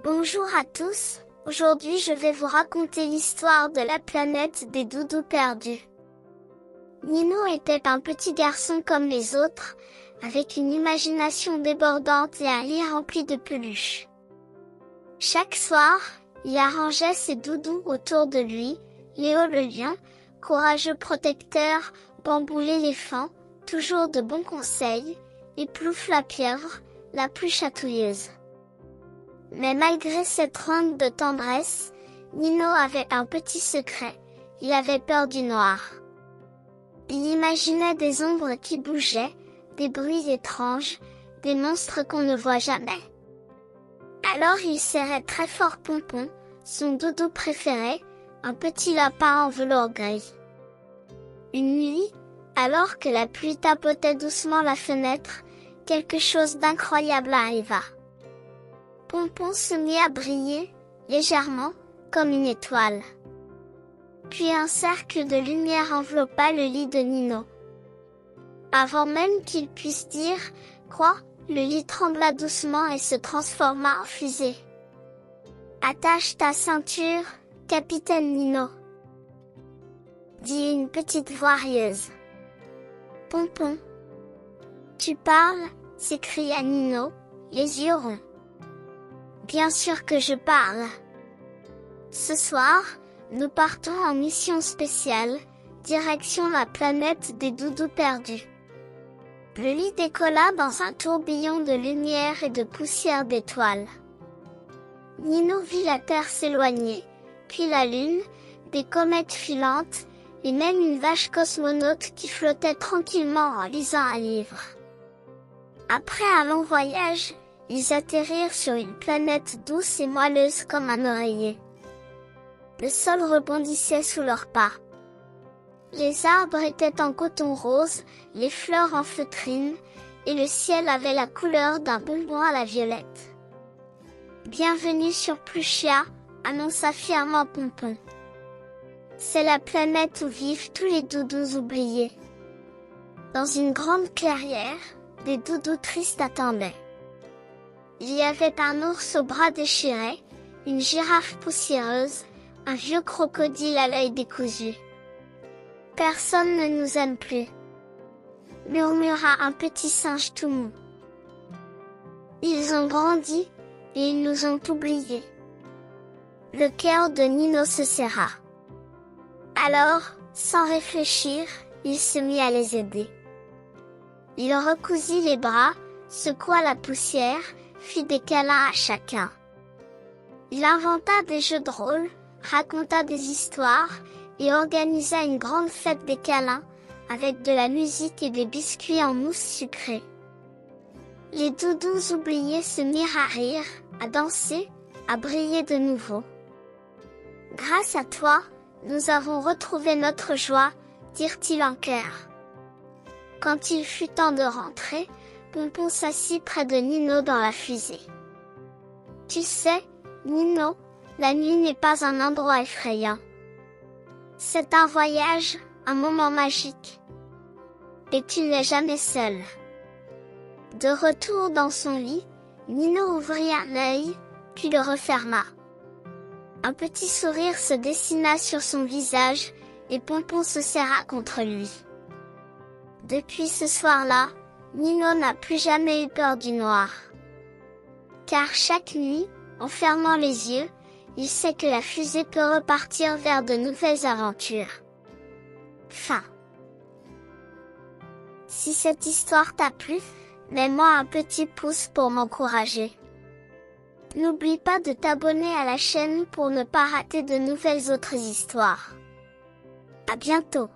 Bonjour à tous, aujourd'hui je vais vous raconter l'histoire de la planète des doudous perdus. Nino était un petit garçon comme les autres, avec une imagination débordante et un lit rempli de peluches. Chaque soir, il arrangeait ses doudous autour de lui, Léo le lion, courageux protecteur, Bambou l'éléphant, toujours de bons conseils, et Plouf la pieuvre, la plus chatouilleuse. Mais malgré cette ronde de tendresse, Nino avait un petit secret, il avait peur du noir. Il imaginait des ombres qui bougeaient, des bruits étranges, des monstres qu'on ne voit jamais. Alors il serrait très fort Pompon, son doudou préféré, un petit lapin en velours gris. Une nuit, alors que la pluie tapotait doucement la fenêtre, quelque chose d'incroyable arriva. Pompon se mit à briller, légèrement, comme une étoile. Puis un cercle de lumière enveloppa le lit de Nino. Avant même qu'il puisse dire « Quoi ?» le lit trembla doucement et se transforma en fusée. « Attache ta ceinture, capitaine Nino !» dit une petite voix rieuse. « Pompon !» « Tu parles ?» s'écria Nino, les yeux ronds. « Bien sûr que je parle. Ce soir, nous partons en mission spéciale, direction la planète des doudous perdus. » Le lit décolla dans un tourbillon de lumière et de poussière d'étoiles. Nino vit la Terre s'éloigner, puis la Lune, des comètes filantes, et même une vache cosmonaute qui flottait tranquillement en lisant un livre. Après un long voyage, ils atterrirent sur une planète douce et moelleuse comme un oreiller. Le sol rebondissait sous leurs pas. Les arbres étaient en coton rose, les fleurs en feutrine, et le ciel avait la couleur d'un bonbon à la violette. « Bienvenue sur Pluchia », annonça fièrement Pompon. « C'est la planète où vivent tous les doudous oubliés. » Dans une grande clairière, des doudous tristes attendaient. Il y avait un ours au bras déchiré, une girafe poussiéreuse, un vieux crocodile à l'œil décousu. « Personne ne nous aime plus », murmura un petit singe tout mou. « Ils ont grandi, et ils nous ont oubliés. » Le cœur de Nino se serra. Alors, sans réfléchir, il se mit à les aider. Il recousit les bras, secoua la poussière, fit des câlins à chacun. Il inventa des jeux de rôle, raconta des histoires, et organisa une grande fête des câlins, avec de la musique et des biscuits en mousse sucrée. Les doudous oubliés se mirent à rire, à danser, à briller de nouveau. « Grâce à toi, nous avons retrouvé notre joie », dirent-ils en chœur. Quand il fut temps de rentrer, Pompon s'assit près de Nino dans la fusée. « Tu sais, Nino, la nuit n'est pas un endroit effrayant. C'est un voyage, un moment magique. Et tu n'es jamais seul. » De retour dans son lit, Nino ouvrit un œil, puis le referma. Un petit sourire se dessina sur son visage, et Pompon se serra contre lui. Depuis ce soir-là, Nino n'a plus jamais eu peur du noir. Car chaque nuit, en fermant les yeux, il sait que la fusée peut repartir vers de nouvelles aventures. Fin. Si cette histoire t'a plu, mets-moi un petit pouce pour m'encourager. N'oublie pas de t'abonner à la chaîne pour ne pas rater de nouvelles autres histoires. À bientôt.